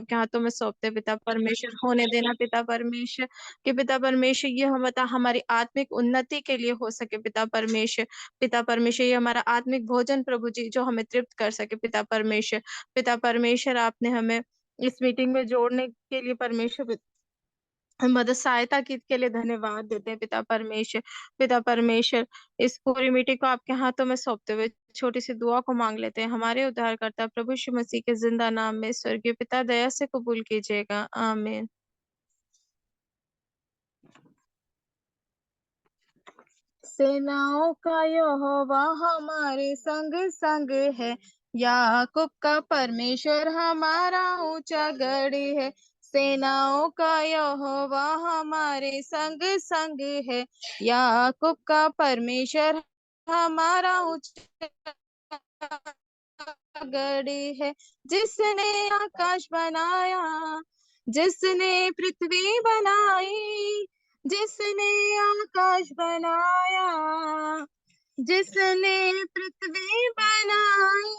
आपके हाथों में सौंपते हैं पिता परमेश्वर, होने देना पिता परमेश्वर कि पिता परमेश्वर ये हम बता हमारी आत्मिक उन्नति के लिए हो सके पिता परमेश्वर। पिता परमेश्वर ये हमारा आत्मिक भोजन प्रभु जी जो हमें तृप्त कर सके पिता परमेश्वर। पिता परमेश्वर आपने हमें इस मीटिंग में जोड़ने के लिए परमेश्वर मदद सहायता के लिए धन्यवाद देते हैं पिता परमेश्वर। पिता परमेश्वर इस पूरी मीटिंग को आपके हाथों में सौंपते हुए छोटी सी दुआ को मांग लेते हैं। हमारे उद्धारकर्ता प्रभु यीशु मसीह के जिंदा नाम में स्वर्गीय पिता दया से कबूल कीजिएगा। आमीन। सेनाओं का यहोवा हमारे संग संग है, याकूब का परमेश्वर हमारा ऊंचा गढ़ है। सेनाओं का यहोवा हमारे संग संग है, याकूब का परमेश्वर हमारा ऊंचा गढ़ है। जिसने आकाश बनाया, जिसने पृथ्वी बनाई, जिसने आकाश बनाया, जिसने पृथ्वी बनाई,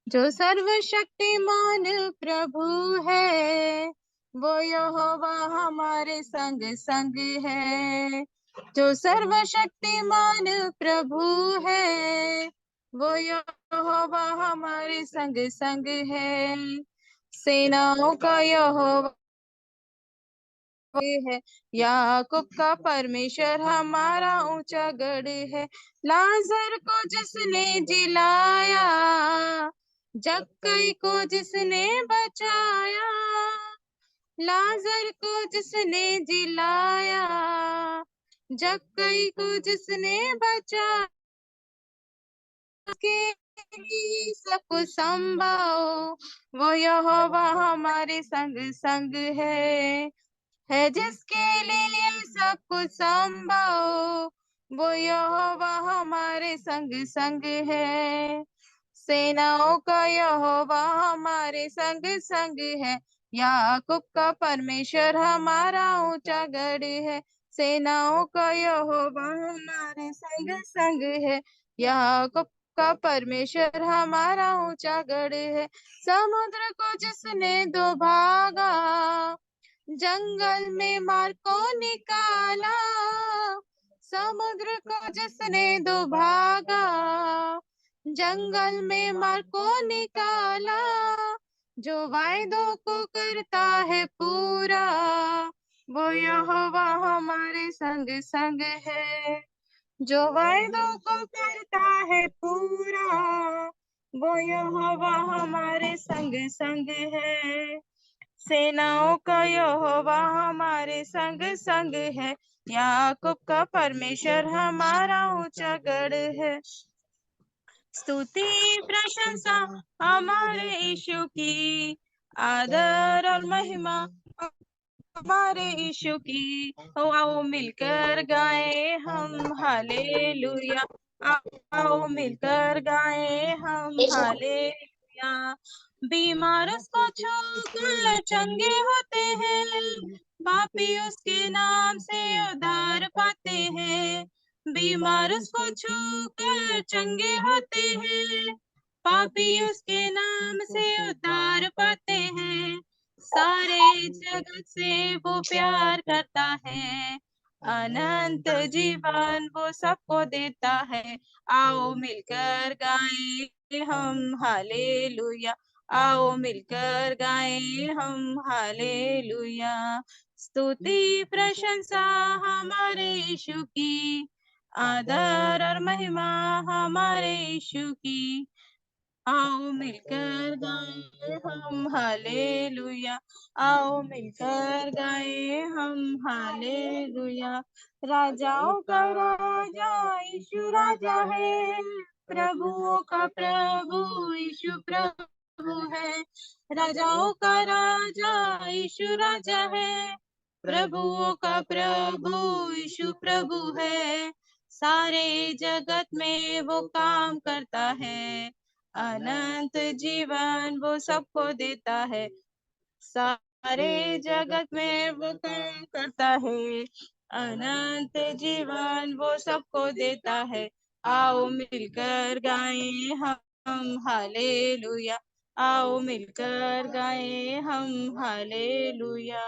जो सर्वशक्तिमान प्रभु है, वो यहोवा हमारे संग संग है। जो सर्वशक्तिमान प्रभु है, वो यहोवा हमारे संग संग है। सेनाओं का यहोवा है, याकूब का परमेश्वर हमारा ऊंचा गढ़ है। लाजर को जिसने जिलाया, जक्कई को जिसने बचाया, लाजर को जिसने जिलाया, जक्कई को जिसने बचाया, के लिए सब कुछ संभाओ, वो यहोवा हमारे संग संग है जिसके लिए सब कुछ संभव, वो यहोवा हमारे संग संग है। सेनाओं का यहोवा हमारे संग संग है, याकूब का परमेश्वर हमारा ऊंचा गढ़ है। सेनाओं का यहोवा हमारे संग संग है, याकूब का परमेश्वर हमारा ऊंचा गढ़ है। समुद्र को जिसने दो भागा, जंगल में मार को निकाला, समुद्र को जिसने दो भागा, जंगल में मार को निकाला, जो वायदों को करता है पूरा, वो यहोवा हमारे संग संग है। जो वायदों को करता है पूरा, वो यहोवा हमारे संग संग है। सेनाओं का यहोवा हमारे संग संग है, याकूब का परमेश्वर हमारा ऊंचा गढ़ है। स्तुति प्रशंसा हमारे यीशु की, आदर और महिमा हमारे यीशु की। आओ मिलकर गाए हम हालेलुया, आओ मिलकर गाए हम हालेलुया। बीमार उसको छूकर चंगे होते हैं, पापी उसके नाम से उद्धार पाते हैं। बीमार उसको छूकर चंगे होते हैं, पापी उसके नाम से उद्धार पाते हैं। सारे जगत से वो प्यार करता है, अनंत जीवन वो सबको देता है। आओ मिलकर गाएं हम हालेलुया, आओ मिलकर गाएं हम हालेलुया। स्तुति प्रशंसा हमारे यीशु की, आदर और महिमा हमारे यीशु की। आओ मिलकर गाएं हम हालेलुया, आओ मिलकर गाएं हम हालेलुया। राजाओं का राजा यीशु राजा है, प्रभुओं का प्रभु यीशु प्रभु है। राजाओं का राजा यीशु राजा है, प्रभुओं का प्रभु यीशु प्रभु है। सारे जगत में वो काम करता है, अनंत जीवन वो सबको देता है। सारे जगत में वो काम करता है, अनंत जीवन वो सबको देता है। आओ मिलकर गाएं हम हालेलुया, आओ मिलकर गाएं हम हालेलुया।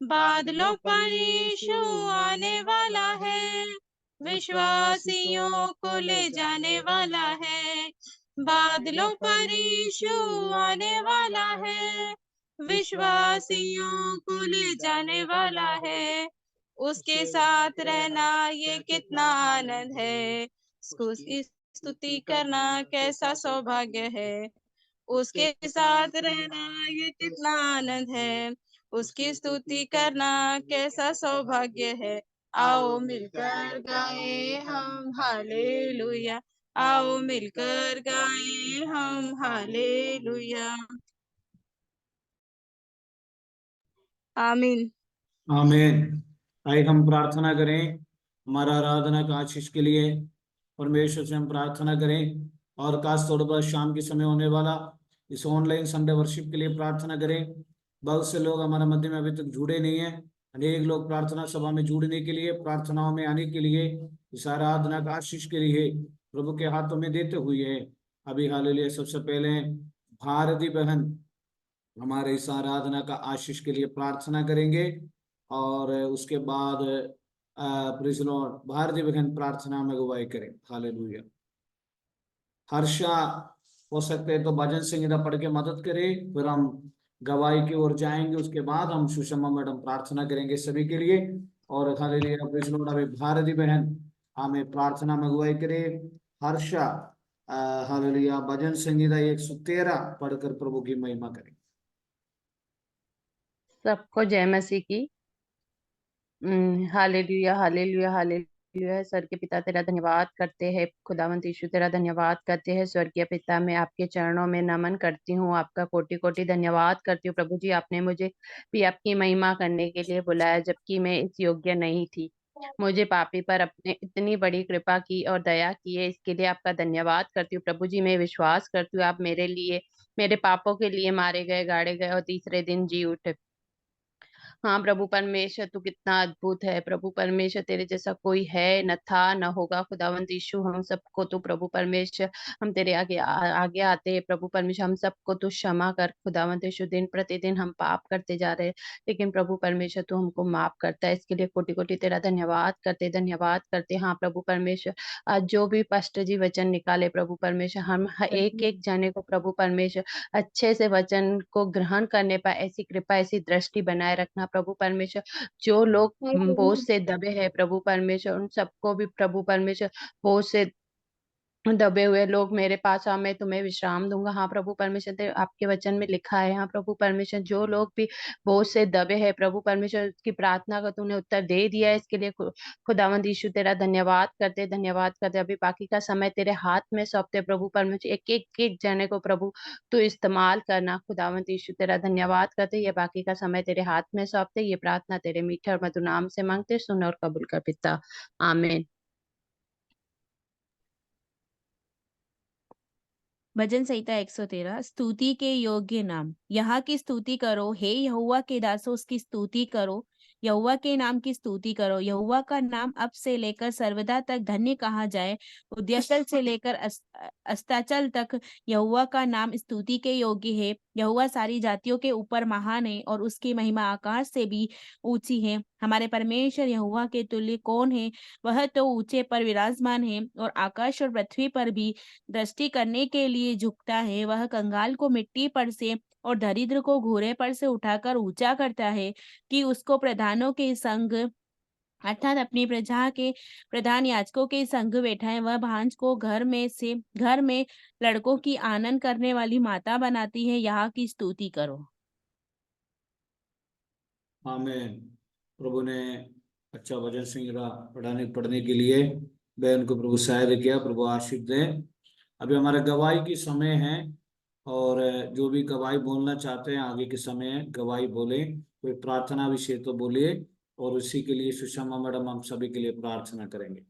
बादलों पर यीशु आने वाला है, विश्वासियों को ले जाने वाला है। बादलों पर यीशु आने वाला है, विश्वासियों को ले जाने वाला है। उसके साथ रहना ये कितना आनंद है, उसकी स्तुति करना कैसा सौभाग्य है। उसके साथ रहना ये कितना आनंद है, उसकी स्तुति करना कैसा सौभाग्य है। आओ मिलकर गाएं हम हालेलुया, आओ मिलकर गाएं हम हालेलुया। आमीन। आमीन। आइए हम प्रार्थना करें हमारा आराधना का आशीष के लिए। परमेश्वर से हम प्रार्थना करें और खास तौर पर शाम के समय होने वाला इस ऑनलाइन संडे वर्शिप के लिए प्रार्थना करें। बहुत से लोग हमारे मध्य में अभी तक जुड़े नहीं हैं। अनेक लोग प्रार्थना सभा में जुड़ने के लिए, प्रार्थनाओं में आने के लिए, इस आराधना का आशीष के लिए प्रभु के हाथों में देते हुए हैं। अभी हालेलुया। सबसे पहले भारती बहन हमारे इस आराधना का आशीष के लिए प्रार्थना करेंगे और उसके बाद प्रेज़ लॉर्ड भारती बहन प्रार्थना में अगुवाई करें। हालेलुया। हर्षा हो सकते हैं तो भजन संगीता पढ़ के मदद करें, फिर हम गवाही की ओर जाएंगे। उसके बाद हम सुषमा मैडम प्रार्थना करेंगे सभी के लिए। और हालेलुया प्रेज़ लॉर्ड अभी भारती बहन हमें प्रार्थना में अगुवाई करे। हर्षा हालेलुया भजन संगीता 113 पढ़कर प्रभु की महिमा करें। सबको जय मसीह की। Hallelujah hallelujah hallelujah. सर के पिता तेरा धन्यवाद करते हैं, खुदावंत यीशु तेरा धन्यवाद करते हैं। स्वर्गीय पिता मैं आपके चरणों में नमन करती हूँ, आपका कोटि कोटि धन्यवाद करती हूँ। प्रभु जी आपने मुझे भी आपकी महिमा करने के लिए बुलाया, जबकि मैं इस योग्य नहीं थी। मुझे पापी पर अपने इतनी बड़ी कृपा की और दया की है, इसके लिए आपका धन्यवाद करती हूँ। प्रभु जी मैं विश्वास करती हूँ आप मेरे लिए, मेरे पापों के लिए मारे गए, गाड़े गए और तीसरे दिन जी उठे। हाँ प्रभु परमेश्वर तू कितना अद्भुत है। प्रभु परमेश्वर तेरे जैसा कोई है न था न होगा। खुदावंत यीशु हम सबको तो प्रभु परमेश्वर हम तेरे आगे आते हैं। प्रभु परमेश्वर हम सबको तो क्षमा कर। खुदावंत यीशु दिन प्रतिदिन हम पाप करते जा रहे हैं, लेकिन प्रभु परमेश्वर तू हमको माफ करता है, इसके लिए कोटि कोटि तेरा धन्यवाद करते। हाँ प्रभु परमेश्वर आज जो भी पास्टर जी वचन निकाले प्रभु परमेश्वर, हम एक एक जने को प्रभु परमेश्वर अच्छे से वचन को ग्रहण करने पाए, ऐसी कृपा ऐसी दृष्टि बनाए रखना प्रभु परमेश्वर। जो लोग बोझ से दबे हैं प्रभु परमेश्वर, उन सबको भी प्रभु परमेश्वर बोझ से दबे हुए लोग मेरे पास आ, मैं तुम्हें विश्राम दूंगा। हाँ प्रभु परमेश्वर आपके वचन में लिखा है। हाँ प्रभु परमेश्वर जो लोग भी बोझ से दबे हैं प्रभु परमेश्वर की प्रार्थना का तूने उत्तर दे दिया है, इसके लिए खुदावंद यीशु तेरा धन्यवाद करते। अभी बाकी का समय तेरे हाथ में सौंपते प्रभु परमेश्वर, एक एक एक जने को प्रभु तू इस्तेमाल करना। खुदावंद यीशु तेरा धन्यवाद करते, ये बाकी का समय तेरे हाथ में सौंपते। ये प्रार्थना तेरे मीठे और मधुर नाम से मांगते, सुन और कबूल कर पिता, आमीन। भजन संहिता 113। स्तुति के योग्य नाम। यहाँ की स्तुति करो, हे यहोवा के दासों उसकी स्तुति करो। यहोवा के नाम की स्तुति करो। यहोवा का नाम अब से लेकर सर्वदा तक धन्य कहा जाए। उद्यस्थल से लेकर अस्ताचल तक यहोवा का नाम स्तुति के योग्य है। यहोवा सारी जातियों के ऊपर महान है और उसकी महिमा आकाश से भी ऊंची है। हमारे परमेश्वर यहोवा के तुल्य कौन है? वह तो ऊंचे पर विराजमान है और आकाश और पृथ्वी पर भी दृष्टि करने के लिए झुकता है। वह कंगाल को मिट्टी पर से और दरिद्र को घोड़े पर से उठाकर ऊंचा करता है, कि उसको प्रधानों के संग अर्थात अपनी प्रजा के प्रधान याजकों के संग बैठाए। वह भांज को घर में लड़कों की आनंद करने वाली माता बनाती है। यहाँ की स्तुति करो। आमीन। प्रभु ने अच्छा वचन संहिता पढ़ने के लिए बहन को प्रभु सहायता किया। प्रभु आशीष दे। अभी हमारा गवाही की समय है और जो भी गवाही बोलना चाहते हैं आगे के समय गवाही बोले। कोई प्रार्थना विषय तो बोलिए और उसी के लिए सुषमा मैडम हम सभी के लिए प्रार्थना करेंगे।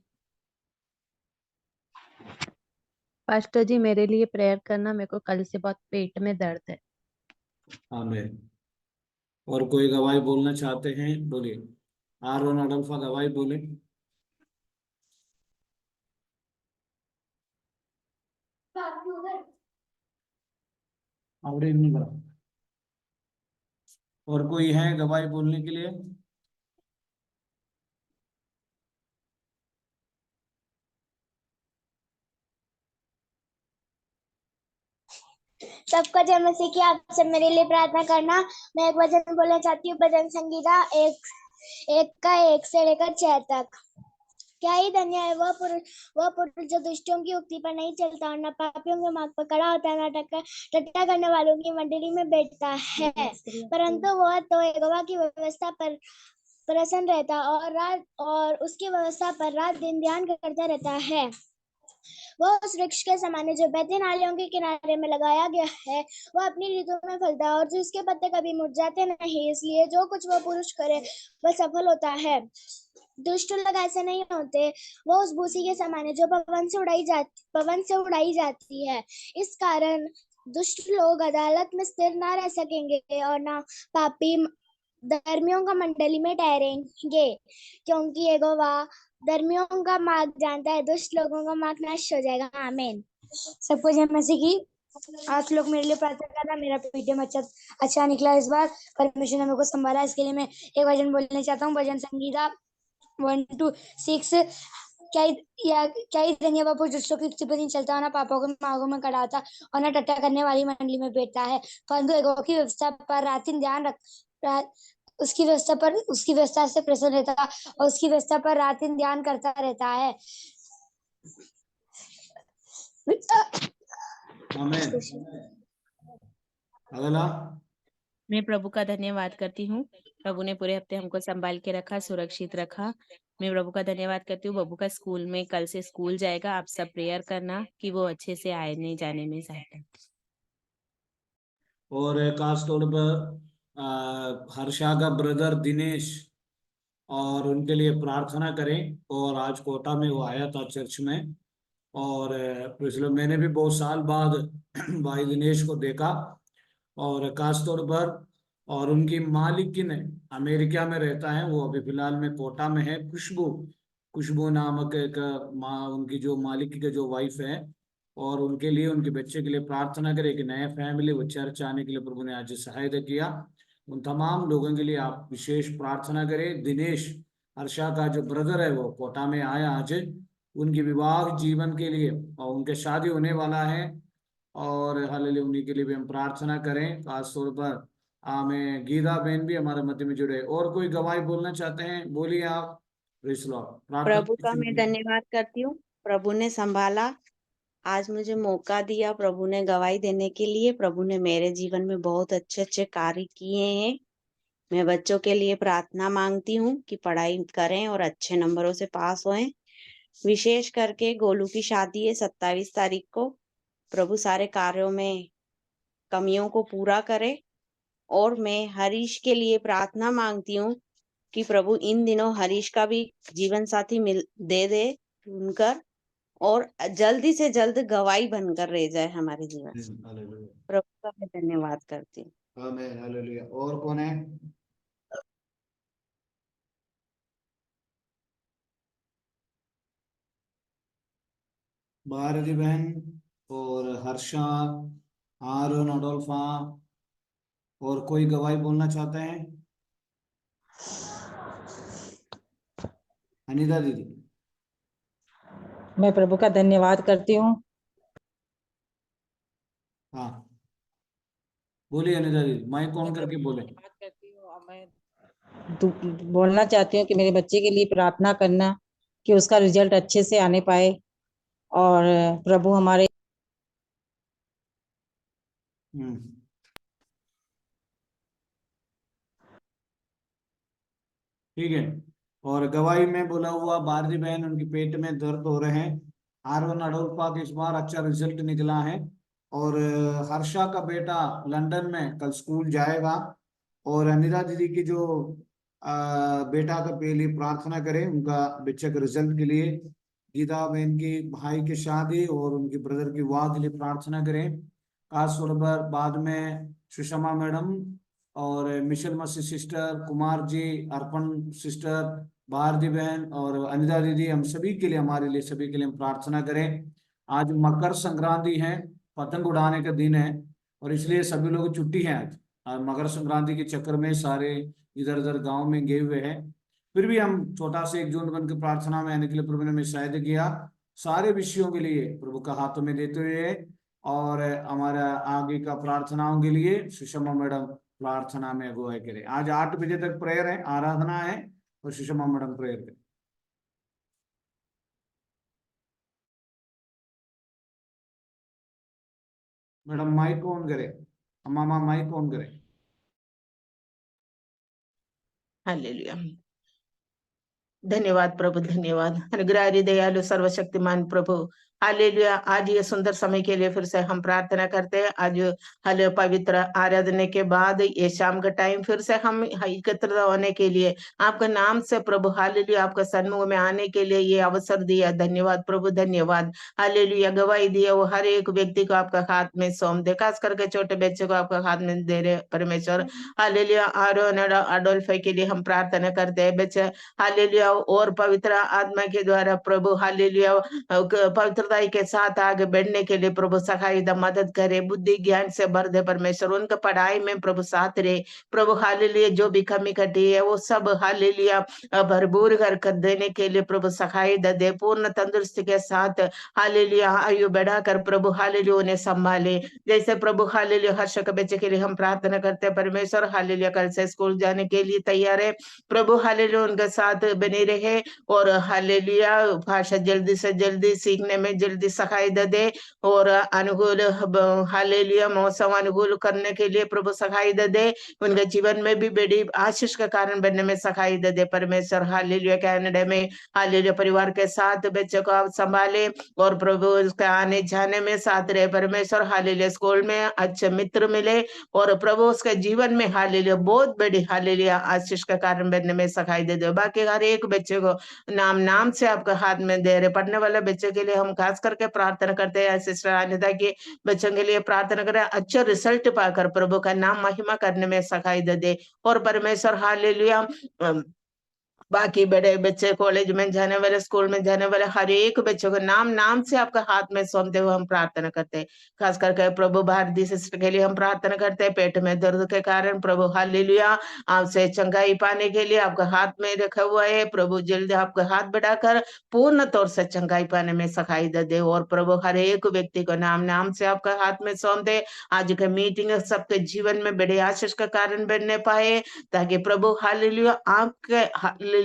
पास्टर जी मेरे लिए प्रेयर करना, मेरे को कल से बहुत पेट में दर्द है। आमीन। और कोई गवाही बोलना चाहते हैं बोलिए। आरोन अडल्फा गवाही बोले। और नहीं करा। और कोई है गवाही बोलने के लिए? सबको जय मसीह की। आप सब मेरे लिए प्रार्थना करना। मैं एक वचन बोलना चाहती हूँ, भजन संगीता 1 से लेकर 6 तक। क्या ही धन्य है वह पुरुष जो दुष्टों की उक्ति पर नहीं चलता और न पापियों के मार्ग पर खड़ा होता है, न टट्टा करने वालों की मंडली में बैठता है, परंतु वह तो यहोवा की व्यवस्था पर प्रसन्न रहता और उसकी व्यवस्था पर रात दिन ध्यान करता रहता है। वह उस वृक्ष के समान है जो बहती नालियों के किनारे में लगाया गया है, वह अपनी ऋतु में फलता है और जिसके पत्ते कभी मुरझाते नहीं, इसलिए जो कुछ वह पुरुष करे वह सफल होता है। दुष्ट लोग ऐसे नहीं होते, वो उस भूसी के समान है जो पवन से उड़ाई जाती है। इस कारण दुष्ट लोग अदालत में स्थिर ना रह सकेंगे और ना पापी धर्मियों का मंडली में ठहरेंगे, क्योंकि यहोवा धर्मियों का मार्ग जानता है, दुष्ट लोगों का मार्ग नष्ट हो जाएगा। आमीन। सबको जय मसीह की। आप लोग मेरे लिए प्रार्थना करना। मेरा पीटीएम अच्छा निकला इस बार। परमेश्वर ने मेरे को संभाला, इसके लिए मैं एक भजन बोलना चाहता हूँ। भजन संगीता 1 to 6। क्या ही धन्य बापू दुष्टों की युक्ति पर नहीं चलता और ना पापों के मार्गों में खड़ा होता और ना टट्टा करने वाली मंडली में बैठता है, परंतु यहोवा की व्यवस्था पर रात दिन ध्यान उसकी व्यवस्था से प्रसन्न रहता और उसकी व्यवस्था पर रात दिन ध्यान करता रहता है। आमीन। अगला। मैं प्रभु का धन्यवाद करती हूँ। प्रभु ने पूरे हफ्ते हमको संभाल के रखा, सुरक्षित रखा। मैं प्रभु का धन्यवाद करती हूँ। बब्बू का स्कूल में कल से स्कूल जाएगा। आप सब प्रेयर करना कि वो अच्छे से आने जाने में सहायता। और खास तौर पर हर्षा का ब्रदर दिनेश, और उनके लिए प्रार्थना करें। और आज कोटा में वो आया था चर्च में, और पिछले मैंने भी बहुत साल बाद भाई दिनेश को देखा। और खास तौर पर और उनकी मालिकिन अमेरिका में रहता है, वो अभी फिलहाल में कोटा में है। खुशबू नामक एक माँ, उनकी जो मालिक की जो वाइफ है, और उनके लिए उनके बच्चे के लिए प्रार्थना करें कि नया फैमिली वो चर्च आने के लिए प्रभु ने आज सहायता किया। उन तमाम लोगों के लिए आप विशेष प्रार्थना करें। दिनेश हर्षा का जो ब्रदर है वो कोटा में आया आज, उनकी विवाह जीवन के लिए, और उनके शादी होने वाला है, और हालेलुया उन्हीं के लिए भी हम प्रार्थना करें। खास तौर पर हमें गीता बहन भी हमारे मध्य में जुड़े। और कोई गवाही बोलना चाहते हैं? बोलिए आप। Praise the Lord. प्रभु का मैं प्रार्थना। धन्यवाद करती हूँ। प्रभु ने संभाला, आज मुझे मौका दिया प्रभु ने गवाही देने के लिए। प्रभु ने मेरे जीवन में बहुत अच्छे अच्छे कार्य किए हैं। मैं बच्चों के लिए प्रार्थना मांगती हूँ कि पढ़ाई करें और अच्छे नंबरों से पास होएं। विशेष करके गोलू की शादी है 27 तारीख को। प्रभु सारे कार्यों में कमियों को पूरा करे। और मैं हरीश के लिए प्रार्थना मांगती हूँ कि प्रभु इन दिनों हरीश का भी जीवन साथी दे उनकर, और जल्दी से जल्द गवाही बनकर रह जाए हमारे जीवन से। प्रभु का मैं धन्यवाद करती हूँ। आमीन। हालेलुया। और कौन है? भारती बहन और हर्षा, आरोन, अडोल्फा, और कोई गवाही बोलना चाहते हैं? अनिता दीदी। मैं प्रभु का धन्यवाद करती हूँ। हाँ बोलिए अनिता दीदी, माइक ऑन करके बोले। मैं बोलना चाहती हूँ कि मेरे बच्चे के लिए प्रार्थना करना कि उसका रिजल्ट अच्छे से आने पाए, और प्रभु हमारे ठीक है। और गवाही में बोला हुआ भारती बहन, उनकी पेट में दर्द हो रहे हैं। आरोन अडोल्फा के इस बार अच्छा रिजल्ट निकला है। और हर्षा का बेटा लंदन में कल स्कूल जाएगा। और अनिता दीदी की जो बेटा का के लिए प्रार्थना करें, उनका बच्चे के रिजल्ट के लिए। गीता बहन की भाई की शादी और उनकी ब्रदर की विवाह के लिए प्रार्थना करें। खास तौर पर बाद में सुषमा मैडम और मिशेल मसी सिस्टर, कुमार जी, अर्पण सिस्टर, भारती बहन और अनिता दीदी, हम सभी के लिए, हमारे लिए, सभी के लिए हम प्रार्थना करें। आज मकर संक्रांति है, पतंग उड़ाने का दिन है। और इसलिए सभी लोग छुट्टी है आज। मकर संक्रांति के चक्कर में सारे इधर उधर गांव में गए हुए हैं। फिर भी हम छोटा से एकजुट बनकर प्रार्थना में आने के लिए प्रभु ने हमें शायद किया। सारे विषयों के लिए प्रभु का हाथों में देते हुए और हमारा आगे का प्रार्थनाओं के लिए सुषमा मैडम प्रार्थना में अगुवाई करें। आज 8 बजे तक प्रेयर है, आराधना है, और सुषमा मैडम प्रेयर करें। मैडम माइक ऑन करें, मामा माइक ऑन करें। हालेलुया। धन्यवाद प्रभु, धन्यवाद। अनुग्रहकारी दयालु सर्वशक्तिमान प्रभु, हालेलुया। आज ये सुंदर समय के लिए फिर से हम प्रार्थना करते हैं। आज हल पवित्र आराधना के बाद ये शाम का टाइम फिर से हम एकत्र होने के लिए आपका नाम से प्रभु हालेलुया आपका सन्मुख में आने के लिए ये अवसर दिया। धन्यवाद प्रभु, धन्यवाद। हालेलुया। गवाही दिया वो हर एक व्यक्ति को आपका हाथ में सौंप दे, खास करके छोटे बच्चे को आपका हाथ में दे रहे परमेश्वर। हालेलुया। आरोन अडोल्फे के लिए हम प्रार्थना करते हैं बच्चे, हालेलुया, और पवित्र आत्मा के द्वारा प्रभु हालेलुया पवित्रता के साथ आगे बढ़ने के लिए प्रभु सहायता मदद करे, बुद्धि ज्ञान से भर दे परमेश्वर। उनका पढ़ाई में प्रभु साथ रहे प्रभु हालेलुया। जो भी कमी कटी है वो सब हालेलुया भरपूर कर देने के लिए प्रभु सहायता दे, पूर्ण तंदुरुस्ती के साथ हालेलुया आयु बढ़ाकर प्रभु हालेलुया उन्हें संभाले। जैसे प्रभु हालेलुया हर्ष के बच्चे के लिए हम प्रार्थना करते हैं परमेश्वर, हालेलुया कल से स्कूल जाने के लिए तैयार है प्रभु हालेलुया उनके साथ बने रहे, और हालेलुया भाषा जल्दी से जल्दी सीखने में जल्दी सहायता दे, और अनुकूल हालेलुया मौसम अनुकूल करने के लिए प्रभु सहायता दे, उनके जीवन में भी बड़ी आशीष का कारण बनने में सहायता दे परमेश्वर। हालेलुया कनाडा में हालेलुया परिवार के साथ बच्चों को आप संभाले, और प्रभु उसके आने जाने में साथ रहे परमेश्वर। हालेलुया स्कूल में अच्छे मित्र मिले, और प्रभु उसके जीवन में हालेलुया बहुत बड़ी हालेलुया आशीष का कारण बनने में सहायता दे। बाकी हर एक बच्चे को नाम नाम से आपका हाथ में दे रहे। पढ़ने वाले बच्चे के लिए हम खास करके प्रार्थना करते हैं, सिस्टर अनिता के बच्चों के लिए प्रार्थना करें, अच्छा रिजल्ट पाकर प्रभु का नाम महिमा करने में सहायता दे, और परमेश्वर हालेलुया बाकी बड़े बच्चे कॉलेज में जाने वाले स्कूल में जाने वाले हर एक बच्चों को नाम नाम से आपका हाथ में सौंपते हुए हम प्रार्थना करते हैं। खास करके प्रभु भारती सिस्टर के लिए हम प्रार्थना करते हैं, पेट में दर्द के कारण प्रभु हालेलुया आपसे चंगाई पाने के लिए आपका हाथ में रखा हुआ है प्रभु, जल्दी आपका हाथ बढ़ाकर पूर्ण तौर से चंगाई पाने में सहायता दे, और प्रभु हर एक व्यक्ति को नाम नाम से आपका हाथ में सौंप दे। आज का मीटिंग सबके जीवन में बड़े आशीष का कारण बनने पाए, ताकि प्रभु हालेलुया आपके हालेलुया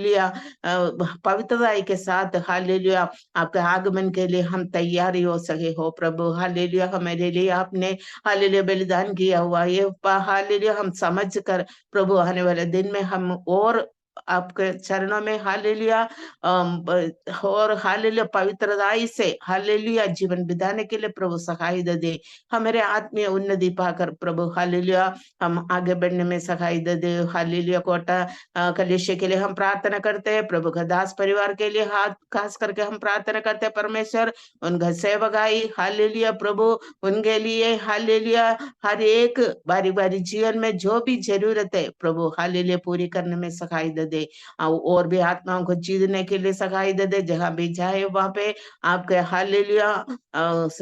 पवित्रता के साथ हालेलुया आपके आगमन के लिए हम तैयारी हो सके हो प्रभु हालेलुया। हमारे लिए आपने हालेलुया बलिदान किया हुआ ये हालेलुया हम समझ कर प्रभु आने वाले दिन में हम और आपके चरणों में हालेलुया और हालेलुया पवित्रताई से हालेलुया जीवन बिताने के लिए प्रभु सहायता दे, हमारे आत्मीय उन्नति पाकर प्रभु हालेलुया हम आगे बढ़ने में सहायता दे। हालेलुया कोटा कलेशे के लिए हम प्रार्थना करते हैं, प्रभु का दास परिवार के लिए हाथ खास करके हम प्रार्थना करते हैं परमेश्वर, उनका सेवकाई हालेलुया प्रभु उनके लिए हालेलुया हर एक बारी बारी जीवन में जो भी जरूरत है प्रभु हालेलुया पूरी करने में सहायता दे, और भी आत्माओं को जीतने के लिए सहायता दे। जहाँ भी जाए वहां पे आपके हालेलुया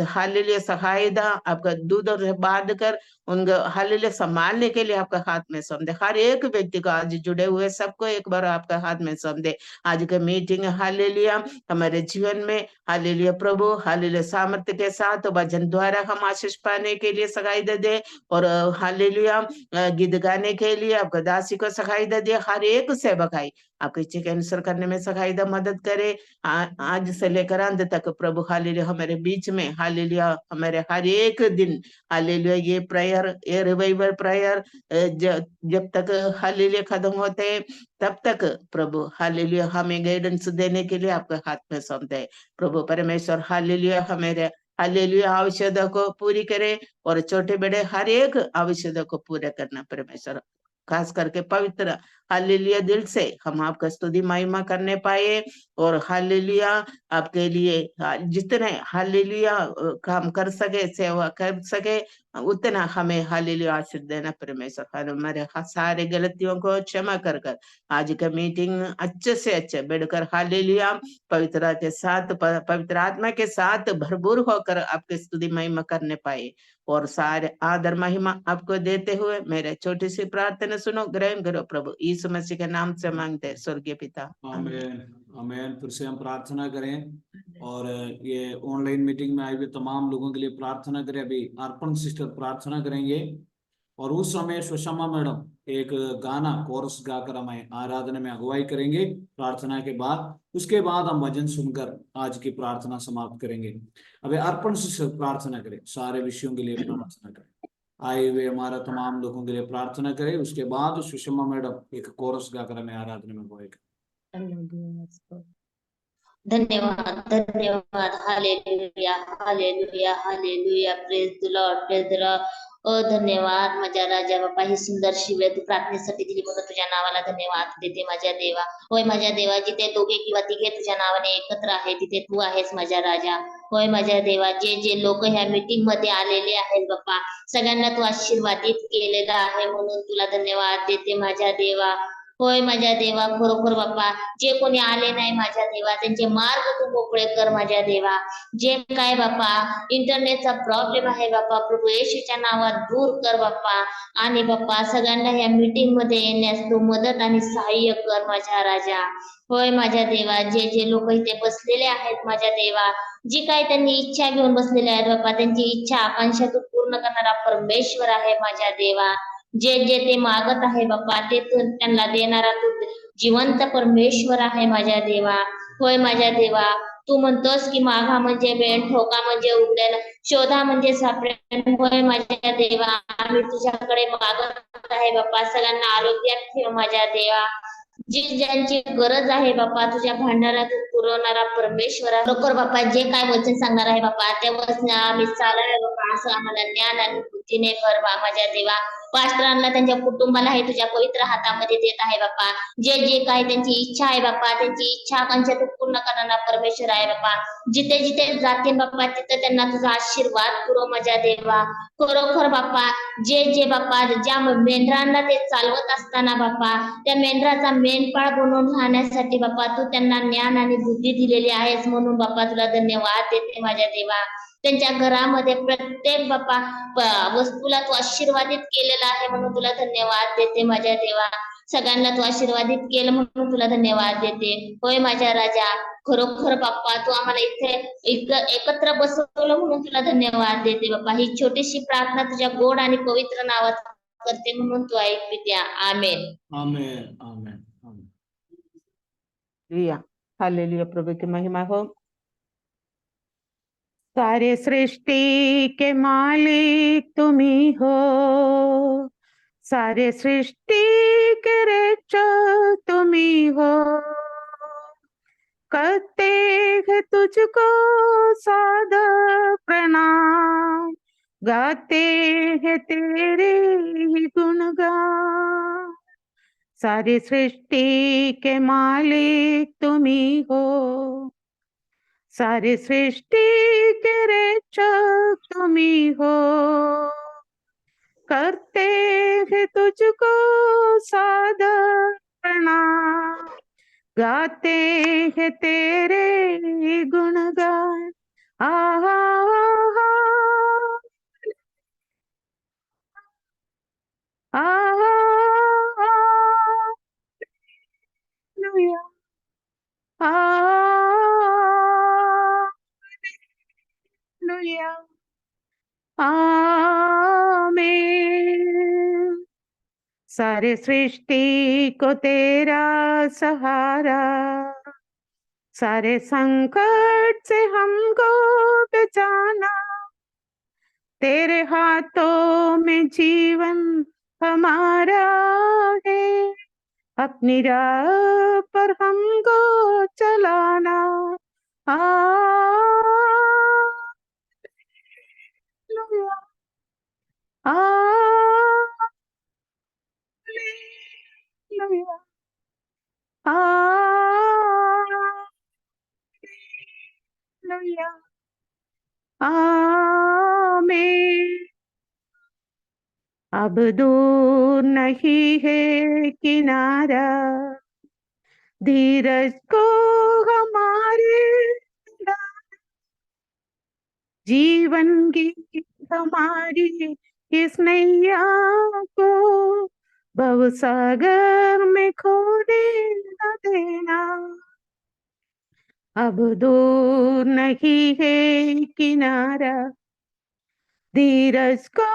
हालेलुया सहायता आपका दूध और बांध कर उनका हालेलुया संभालने के लिए आपका हाथ में सौंप दे। हर एक व्यक्ति को आज जुड़े हुए सबको एक बार आपका हाथ में सौंप दे। आज का मीटिंग हालेलुया हमारे जीवन में हालेलुया प्रभु हालेलुया सामर्थ्य के साथ वचन द्वारा हम आशीष पाने के लिए सहायता दे, और हालेलुया गीत गाने के लिए आपका दासी को सहायता दे। हर एक सेवक आई आपके इच्छा के अनुसार करने में सहायता मदद करे आज से लेकर अंत तक प्रभु हालेलुया हमारे बीच में हालेलुया हमारे हर एक दिन हालेलुया ये प्रेयर ये रिवाइवल प्रेयर जब तक हालेलुया खत्म होते तब तक प्रभु हालेलुया हमें गाइडेंस देने के लिए आपके हाथ में सौंपते हैं प्रभु परमेश्वर। हालेलुया हमारे हालेलुया आवश्यकता को पूरी करे, और छोटे बड़े हर एक आवश्यकता को पूरा करना परमेश्वर। खास करके पवित्र हालेलुया दिल से हम आपका स्तुति महिमा करने पाए, और हालेलुया आपके लिए जितने हालेलुया काम कर सके सेवा कर सके उतना हमें हालेलुया आशीष देना परमेश्वर। हमारे सारे गलतियों को क्षमा कर कर आज का मीटिंग अच्छे से अच्छे बढ़कर हालेलुया पवित्र के साथ पवित्र आत्मा के साथ भरपूर होकर आपकी स्तुति महिमा करने पाए। और सारे आदर महिमा आपको देते हुए मेरे छोटी सी प्रार्थना सुनो, ग्रहण करो प्रभु यीशु मसीह के नाम से मांगते हैं स्वर्गीय पिता। आमीन आमीन। फिर से हम प्रार्थना करें और ये ऑनलाइन मीटिंग में आए हुए तमाम लोगों के लिए प्रार्थना करें। अभी अर्पण सिस्टर प्रार्थना करेंगे और उस समय सुषमा मैडम एक गाना कोरस गाकर हमें आराधना में अगुवाई करेंगे प्रार्थना के बाद। उसके बाद हम भजन सुनकर आज की प्रार्थना समाप्त करेंगे। अभी अर्पण सिस्टर प्रार्थना करें, सारे विषयों के लिए प्रार्थना करें, आए हुए हमारा तमाम लोगों के लिए प्रार्थना करें। उसके बाद सुषमा मैडम एक कोरस गाकर हमें आराधना में अगुवाई करें। धन्यवाद धन्यवाद। Hallelujah hallelujah hallelujah. Praise the lord praise the lord. ओ धन्यवाद माझ्या राजा बापा, ही सुंदरशी वेळ तू प्रार्थनेसाठी दिली म्हणून तुझ्या नावाला धन्यवाद देते माझ्या देवा। होय माझ्या देवा, जिथे दोघे किंवा तिघे तुझ्या नावाने एकत्र आहे तिथे तू आहेस माझ्या राजा। होय माझ्या देवा, जे जे लोक ह्या मीटिंग मध्ये आलेले आहेत बाप्पा, सगळ्यांना तू आशीर्वादित केलेला आहे म्हणून तुला धन्यवाद देते माझ्या देवा। होय माझ्या देवा, खरोखर बाप्पा, जे कोणी आले नाही माझ्या देवा त्यांचे मार्ग तू मोकळे कर माझ्या देवा। जे काय बाप्पा इंटरनेटचा प्रॉब्लेम आहे बाप्पा, प्रभू येशूच्या नावात दूर कर बाप्पा। आणि बाप्पा सगळ्यांना या मीटिंग मध्ये येण्यास तू मदत आणि सहाय्य कर माझ्या राजा। होय माझ्या देवा, जे जे लोक इथे बसलेले आहेत माझ्या देवा, जी काय त्यांनी इच्छा घेऊन बसलेले आहेत बाप्पा, त्यांची इच्छा आकांक्षा तू पूर्ण करणारा परमेश्वर आहे माझ्या देवा। जे जे ते मागत आहे बाप्पा ते तू त्यांना देणारा तू जिवंत परमेश्वर आहे माझ्या देवा। होय माझ्या देवा, तू म्हणतोस की मागा म्हणजे भेट, ठोका म्हणजे उघडेल, शोधा म्हणजे सापडेल। होय माझ्या देवा, आम्ही तुझ्याकडे मागत आहे बाप्पा, सगळ्यांना आरोग्यात ठेव माझ्या देवा। जी ज्यांची गरज आहे बाप्पा, तुझ्या भांडारातून पुरवणारा परमेश्वर आहे। बरोबर बाप्पा, जे काय वचन सांगणार आहे बाप्पा त्या वचना आम्ही चालाय बाप्पा, असं आम्हाला ज्ञान आणि बुद्धीने भर माझ्या देवा। पास्टरांना त्यांच्या कुटुंबाला हे तुझ्या पवित्र हातामध्ये देत आहे बाप्पा। जे जे काय त्यांची इच्छा आहे बाप्पा, त्यांची इच्छा आकांक्षा तू पूर्ण करणारा परमेश्वर आहे बाप्पा। जिथे जिथे जाते बाप्पा तिथे त्यांना तुझा आशीर्वाद पुरव माझ्या देवा। खरोखर बाप्पा, जे जे बाप्पा ज्या मेंढरांना ते चालवत असताना बाप्पा, त्या मेंढराचा मेंढपाळ बनून राहण्यासाठी बाप्पा तू त्यांना ज्ञान आणि बुद्धी दिलेली आहेस म्हणून बाप्पा तुला धन्यवाद देते माझ्या देवा। त्यांच्या घरामध्ये प्रत्येक बाप्पा वस्तूला तू आशीर्वादित केलेला आहे म्हणून तुला धन्यवाद देते माझ्या देवा। सगळ्यांना तू आशीर्वादित केलं म्हणून तुला धन्यवाद देते। होय माझ्या राजा, खरोखर बाप्पा तू आम्हाला इथे एकत्र बसवलं म्हणून तुला धन्यवाद देते बाप्पा। ही छोटीशी प्रार्थना तुझ्या गोड आणि पवित्र नावात करते म्हणून तू ऐक पित्या। आमेन आमेन आमेन आमेन। हालेलुया प्रभु की महिमा हो। सारे सृष्टि के मालिक तुम ही हो, सारे सृष्टि के रक्षक तुम ही हो। करते हैं तुझको सादा प्रणाम, गाते हैं तेरे ही गुणगान। सारी सृष्टि के मालिक तुम ही हो, सारी सृष्टि के रक्षक तुम ही हो। करते हैं तुझको सादा प्रणाम, गाते हैं तेरे गुणगान। आहा आहा हालेलुया हालेलुया आमीन। सारे सृष्टि को तेरा सहारा, सारे संकट से हमको बचाना। तेरे हाथों में जीवन हमारा है, अपनी राह पर हमको चलाना। हालेलुया हालेलुया हालेलुया आमीन। अब दूर नहीं है किनारा, धीरज को हमारे जीवन की हमारी इस नैया को भवसागर में खोने न देना। अब दूर नहीं है किनारा, धीरज को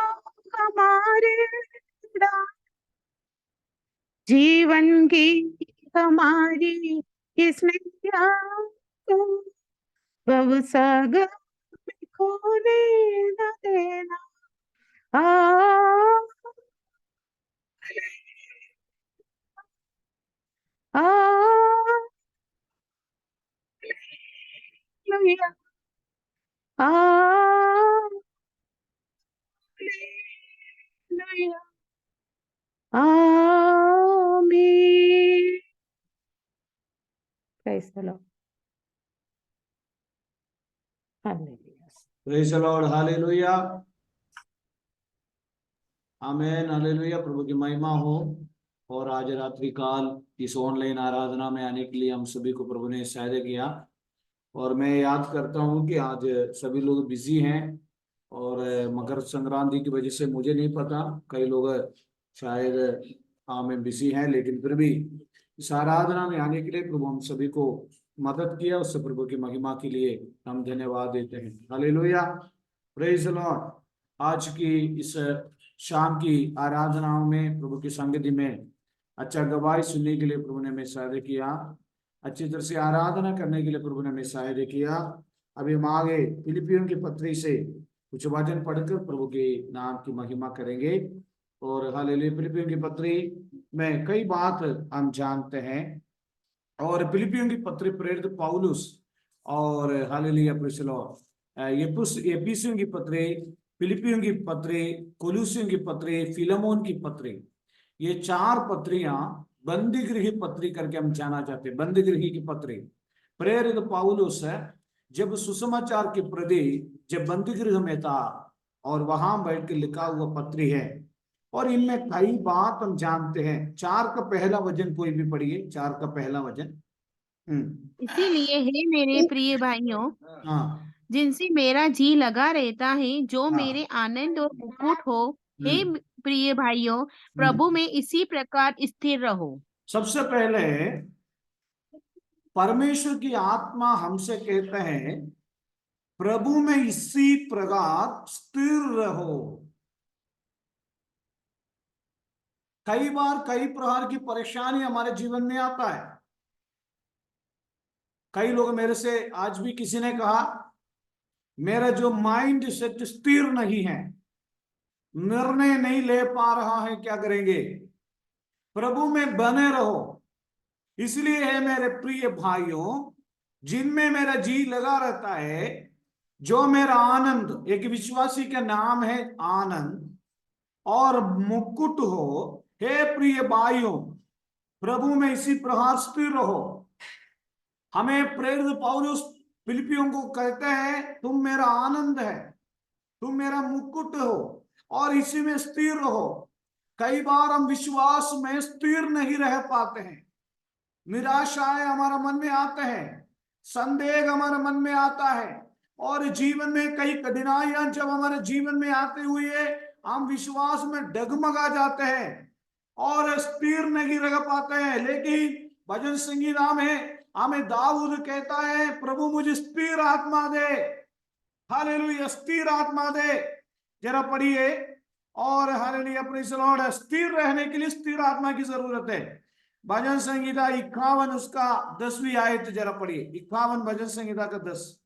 हमारे जीवन की हमारी इस नैया को भवसागर में खोने न देना। Hallelujah, hallelujah, amen. Praise the lord. Hallelujah. Praise the lord, hallelujah, amen, hallelujah. प्रभु की महिमा हो। और आज रात्रि काल इस ऑनलाइन आराधना में आने के लिए हम सभी को प्रभु ने सहायता किया। और मैं याद करता हूँ कि आज सभी लोग बिजी हैं और मकर संक्रांति की वजह से मुझे नहीं पता, कई लोग शायद में बिजी हैं, लेकिन फिर भी इस आराधना में आने के लिए प्रभु हम सभी को मदद किया, उससे प्रभु की महिमा के लिए हम धन्यवाद देते हैं। Hallelujah, praise the Lord. आज की इस शाम की आराधनाओं में प्रभु की संगति में अच्छा गवाही सुनने के लिए प्रभु ने हमें सहायता किया, अच्छी तरह से आराधना करने के लिए प्रभु ने हमें सहायता किया। अभी हम आगे फिलिपियों की पत्री से कुछ वचन पढ़कर प्रभु के नाम की महिमा करेंगे। और हालेलुया, फिलिपियों की पत्री में कई बात हम जानते हैं। और फिलिपियों की पत्री प्रेरित पौलुस और हालेलुया प्रेज़ द लॉर्ड, एफिसियों की पत्री, फिलिपियों की पत्री, कोलोसियों की पत्री, फिलेमोन की पत्री, ये चार पत्रियां बंदीगृह पत्री करके हम जाना चाहते हैं। बंदीगृह की पत्री प्रेरित पौलुस जब सुसमाचार के प्रति जब बंदीगृह में था और वहां बैठ के लिखा हुआ पत्री है। और इनमें कई बात हम जानते हैं। चार का पहला वचन कोई भी पढ़िए, चार का पहला वचन। इसीलिए हे मेरे प्रिय भाइयों, हाँ जिनसे मेरा जी लगा रहता है, जो हाँ। मेरे आनंद और मुकुट हो, हे प्रिय भाइयों, प्रभु में इसी प्रकार स्थिर रहो। सबसे पहले परमेश्वर की आत्मा हमसे कहते हैं प्रभु में इसी प्रकार स्थिर रहो। कई बार कई प्रकार की परेशानी हमारे जीवन में आता है। कई लोग मेरे से आज भी किसी ने कहा मेरा जो माइंड सेट स्थिर नहीं है, निर्णय नहीं ले पा रहा है, क्या करेंगे? प्रभु में बने रहो। इसलिए है मेरे प्रिय भाइयों, जिनमें मेरा जी लगा रहता है, जो मेरा आनंद, एक विश्वासी का नाम है आनंद और मुकुट हो, हे प्रिय भाइयों, प्रभु में इसी प्रकार स्थिर रहो। हमें प्रेरित पौलुस फिलिपियों को कहते हैं तुम मेरा आनंद है, तुम मेरा मुकुट हो और इसी में स्थिर रहो। कई बार हम विश्वास में स्थिर नहीं रह पाते हैं, निराशाएं हमारा मन में आते हैं, संदेह हमारे मन में आता है और जीवन में कई कठिनाइयां जब हमारे जीवन में आते हुए हम विश्वास में डगमगा जाते हैं और स्थिर नहीं रह पाते हैं। लेकिन भजन संगीता में हमें दाऊद कहता है प्रभु मुझे स्थिर आत्मा दे। हालेलुया, स्थिर आत्मा दे। जरा पढ़िए। और हालेलुया प्रेज़ द लॉर्ड, स्थिर रहने के लिए स्थिर आत्मा की जरूरत है। भजन संगीता 51 उसका 10वीं आयत जरा पढ़िए। 51 भजन संगीता का 10।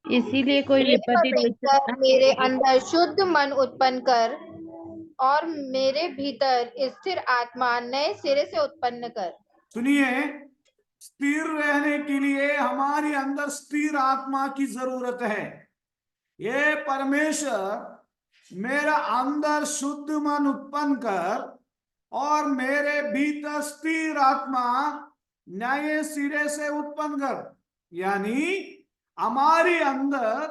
इसीलिए कोई लिपटि देखकर मेरे अंदर शुद्ध मन उत्पन्न कर और मेरे भीतर स्थिर आत्मा नए सिरे से उत्पन्न कर। सुनिए, स्थिर रहने के लिए हमारे अंदर स्थिर आत्मा की जरूरत है। ये परमेश्वर मेरा अंदर शुद्ध मन उत्पन्न कर और मेरे भीतर स्थिर आत्मा नए सिरे से उत्पन्न कर। यानी हमारे अंदर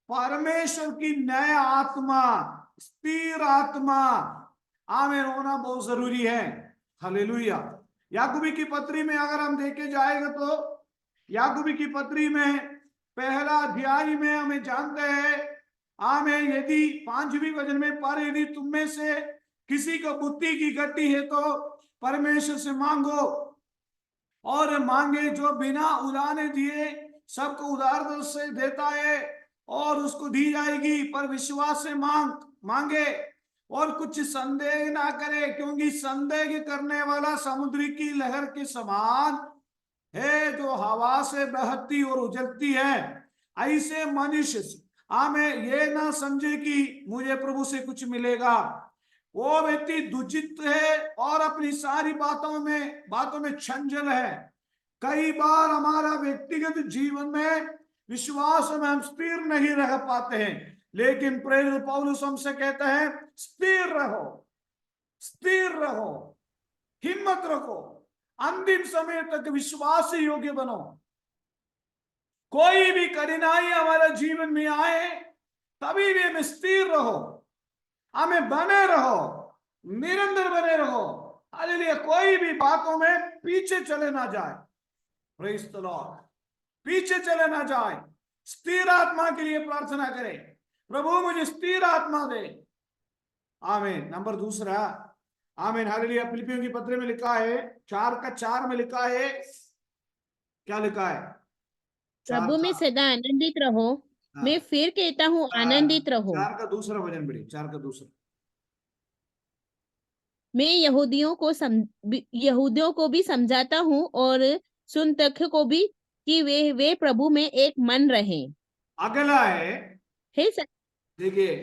परमेश्वर की नया आत्मा, स्थिर आत्मा आमीन होना बहुत जरूरी है। हालेलुया। याकूबी की पत्री में अगर हम देखे जाएगा तो याकूबी की पत्री में पहला अध्याय में हमें जानते हैं आमीन, यदि 5वीं वचन में, पर यदि तुम में से किसी को बुद्धि की गड्डी है तो परमेश्वर से मांगो और मांगे, जो बिना उलाने दिए सबको उदारता से देता है और उसको दी जाएगी। पर विश्वास से मांगे और कुछ संदेह ना करे, क्योंकि संदेह करने वाला समुद्र की लहर के समान है जो हवा से बहती और उजलती है। ऐसे मनुष्य हमें ये ना समझे कि मुझे प्रभु से कुछ मिलेगा। वो व्यक्ति दुचित है और अपनी सारी बातों में चंचल है। कई बार हमारा व्यक्तिगत जीवन में विश्वास में हम स्थिर नहीं रह पाते हैं, लेकिन प्रेरित पौलुस हमसे कहते हैं स्थिर रहो, स्थिर रहो, हिम्मत रखो, अंतिम समय तक विश्वास योग्य बनो। कोई भी कठिनाई हमारे जीवन में आए तभी भी हमें स्थिर रहो, हमें बने रहो, निरंतर बने रहो। हालेलुया। कोई भी बातों में पीछे चले ना जाए, प्रेज़ द लॉर्ड, पीछे चले ना जाए। स्थिर आत्मा के लिए प्रार्थना करें, प्रभु मुझे स्थिर आत्मा दे। आमीन। नंबर दूसरा, आमीन, हालेलुया। फिलिपियों की पत्र में लिखा है 4:4 में लिखा है, क्या लिखा है? प्रभु में 4:4। सदा आनंदित रहो। हाँ। मैं फिर कहता हूँ आनंदित रहो। 4 का दूसरा वचन पढ़िए, 4 का दूसरा। मैं यहूदियों को भी समझाता हूँ और सुनतख को भी कि वे प्रभु में एक मन रहे। अगला है, हे देखिए,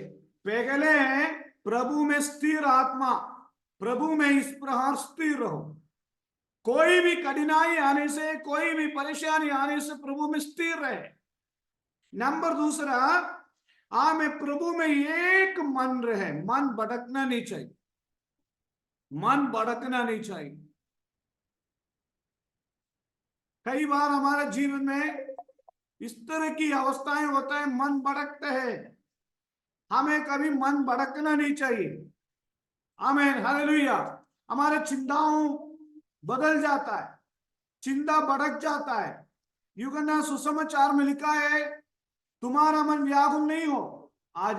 पहले है प्रभु में स्थिर आत्मा, प्रभु में इस प्रकार स्थिर रहो। कोई भी कठिनाई आने से, कोई भी परेशानी आने से प्रभु में स्थिर रहे। नंबर दूसरा, हमें प्रभु में एक मन रहे, मन भटकना नहीं चाहिए, मन भटकना नहीं चाहिए। कई बार हमारे जीवन में इस तरह की अवस्थाएं होता है, मन भटकते हैं। हमें कभी मन भटकना नहीं चाहिए। आमीन, हालेलुया। हमारे चिंताओं बदल जाता है, चिंता भटक जाता है। यूहन्ना सुसमाचार में लिखा है तुम्हारा मन व्याकुल नहीं हो। आज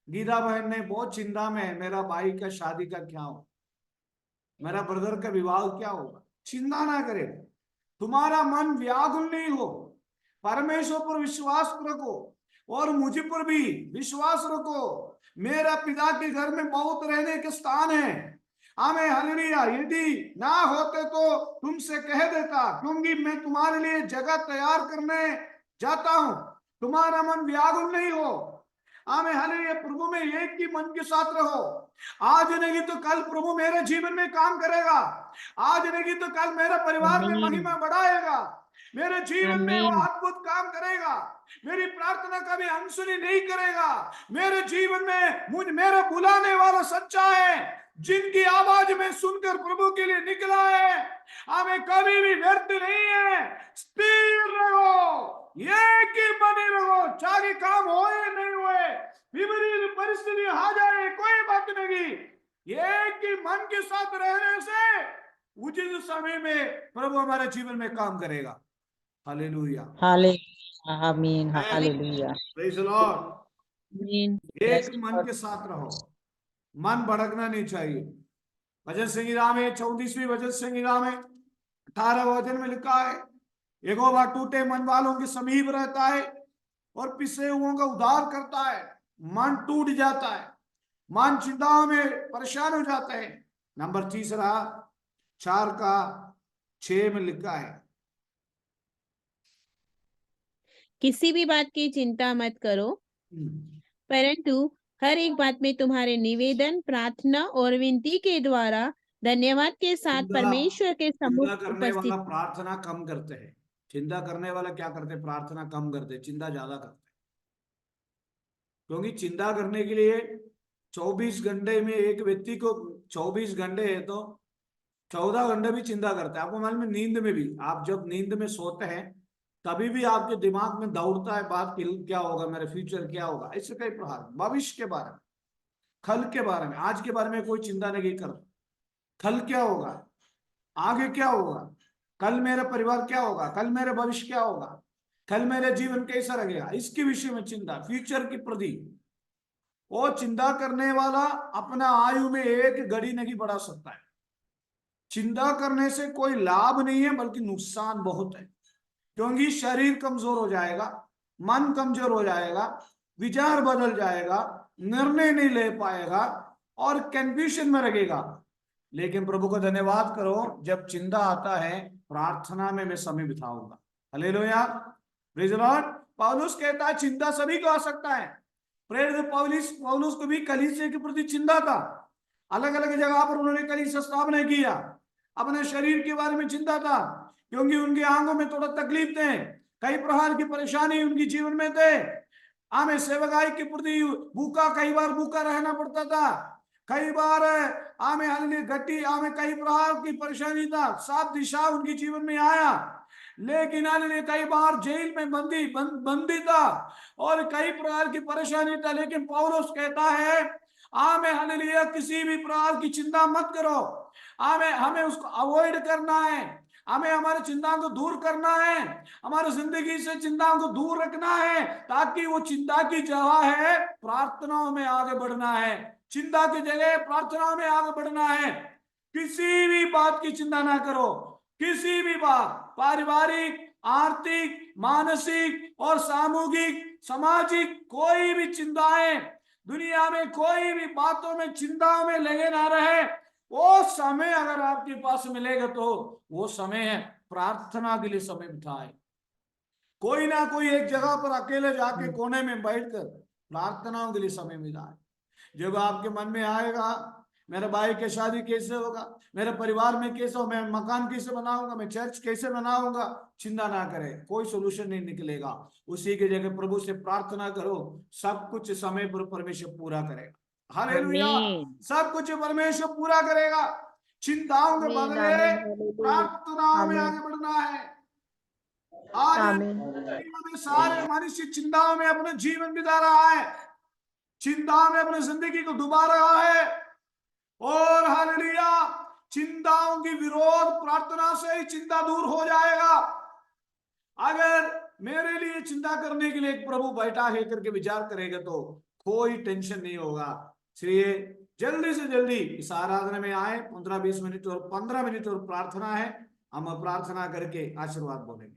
गीता बहन ने बहुत चिंता में है, मेरा भाई का शादी का क्या हो, मेरा ब्रदर का विवाह क्या होगा। चिंता ना करे, तुम्हारा मन व्याकुल नहीं हो, परमेश्वर पर विश्वास रखो और मुझ पर भी विश्वास रखो। मेरा पिता के घर में बहुत रहने के स्थान है। आमीन, हालेलुया। यदि ना होते तो तुमसे कह देता, क्योंकि मैं तुम्हारे लिए जगह तैयार करने जाता हूं। तुम्हारा मन व्याकुल नहीं हो। आमीन, हालेलुया। प्रभु में एक ही मन के साथ रहो। आज नहीं तो कल प्रभु मेरे जीवन में काम करेगा। आज नहीं तो कल मेरे परिवार में महिमा बढ़ाएगा, मेरे जीवन में वो अद्भुत काम करेगा। मेरी प्रार्थना कभी अनसुनी नहीं करेगा। मेरे जीवन में मेरा बुलाने वाला सच्चा है, जिनकी आवाज में सुनकर प्रभु के लिए निकला है। हमें कभी भी व्यर्थ नहीं है। स्थिर रहो, एक ही बने रहो, चाहे काम होए नहीं हुए, विपरीत परिस्थिति आ जाए, कोई बात नहीं। एक ही मन के साथ रहने से उचित समय में प्रभु हमारे जीवन में काम करेगा। हालेलुया, हालेलुया, आमीन, हालेलुया। Praise the Lord. आमीन। एक मन के साथ रहो, मन भड़कना नहीं चाहिए। भजन संहिता में 34वीं भजन संहिता में 18 वचन में लिखा है, यहोवा टूटे मन वालों के समीप रहता है और पिसे हुओं का उद्धार करता है। मन टूट जाता है, मन चिंताओं में परेशान हो जाता है। नंबर तीसरा, 4:6 में लिखा है, किसी भी बात की चिंता मत करो, परंतु हर एक बात में तुम्हारे निवेदन, प्रार्थना और विनती के द्वारा धन्यवाद के साथ परमेश्वर के सम्मुख चिंता करने उपस्थित। वाला प्रार्थना कम करते हैं। चिंता करने वाला क्या करते हैं? प्रार्थना कम करते हैं, चिंता ज्यादा करते हैं। क्योंकि चिंता करने के लिए 24 घंटे में एक व्यक्ति को 24 घंटे है तो 14 घंटे भी चिंता करता है। आपको मालूम है, नींद में भी, आप जब नींद में सोते हैं कभी भी आपके दिमाग में दौड़ता है बात कि क्या होगा, मेरा फ्यूचर क्या होगा, ऐसे कई प्रकार भविष्य के बारे में, कल के बारे में, आज के बारे में कोई चिंता नहीं करता। कल क्या होगा, आगे क्या होगा, कल मेरा परिवार क्या होगा, कल मेरा भविष्य क्या होगा, कल मेरा जीवन कैसा रहेगा, इसके विषय में चिंता, फ्यूचर की प्रति वो चिंता करने वाला अपना आयु में एक घड़ी नहीं बढ़ा सकता है। चिंता करने से कोई लाभ नहीं है बल्कि नुकसान बहुत है, क्योंकि शरीर कमजोर हो जाएगा, मन कमजोर हो जाएगा, विचार बदल जाएगा, निर्णय नहीं ले पाएगा और कंफ्यूजन में रहेगा। लेकिन प्रभु को धन्यवाद करो, जब चिंता आता है प्रार्थना में मैं समय बिताऊंगा। Hallelujah, praise the lord. पौलुस कहता है चिंता सभी को आ सकता है। प्रेरित पौलुस को भी कलीसिया के प्रति चिंता था। अलग अलग जगह पर उन्होंने कलीसिया स्थापना किया, अपने शरीर के बारे में चिंता था, क्योंकि उनकी आंखों में थोड़ा तकलीफ थे, कई प्रकार की परेशानी उनके जीवन में थे। हमें सेवकाई के प्रति भूखा, कई बार भूखा रहना पड़ता था, कई बार हमें हल्ली गट्टी, हमें कई प्रकार की परेशानी था, सात दिशा उनके जीवन में आया। लेकिन हल्ली कई बार जेल में बंदी था और कई प्रकार की परेशानी था। लेकिन पौलुस कहता है हमें हालेलुया किसी भी प्रकार की चिंता मत करो, हमें उसको अवॉइड करना है, हमें हमारी चिंताओं को दूर करना है, हमारी जिंदगी से चिंताओं को दूर रखना है, ताकि वो चिंता की जगह है प्रार्थनाओं में आगे बढ़ना है, चिंता की जगह प्रार्थनाओं में आगे बढ़ना है। किसी भी बात की चिंता ना करो, किसी भी बात, पारिवारिक, आर्थिक, मानसिक और सामूहिक, सामाजिक कोई भी चिंताएं, दुनिया में कोई भी बातों में, चिंताओं में लगे ना रहे। वो समय अगर आपके पास मिलेगा तो वो समय है प्रार्थना के लिए समय बिताए। कोई ना कोई एक जगह पर अकेले जाके कोने में बैठकर प्रार्थनाओं के लिए समय मिलाए। जब आपके मन में आएगा मेरे भाई की शादी कैसे होगा, मेरे परिवार में कैसे हो, मैं मकान कैसे बनाऊंगा, मैं चर्च कैसे बनाऊंगा, चिंता ना करें, कोई सोल्यूशन नहीं निकलेगा। उसी की जगह प्रभु से प्रार्थना करो, सब कुछ समय पर परमेश्वर पूरा करेगा। हालेलुया, सब कुछ परमेश्वर पूरा करेगा। चिंताओं के बदले प्रार्थनाओं में आगे बढ़ना है। आज सारे मनुष्य चिंताओं में अपना जीवन बिता रहा है, चिंताओं में अपनी जिंदगी को डुबा रहा है। और हालेलुया, चिंताओं की विरोध प्रार्थना से ही चिंता दूर हो जाएगा। अगर मेरे लिए चिंता करने के लिए एक प्रभु बैठा है करके विचार करेगा तो कोई टेंशन नहीं होगा। इसलिए जल्दी से जल्दी इस आराधना में आए, 15-20 मिनट और 15 मिनट और प्रार्थना है, हम प्रार्थना करके आशीर्वाद बोलेंगे।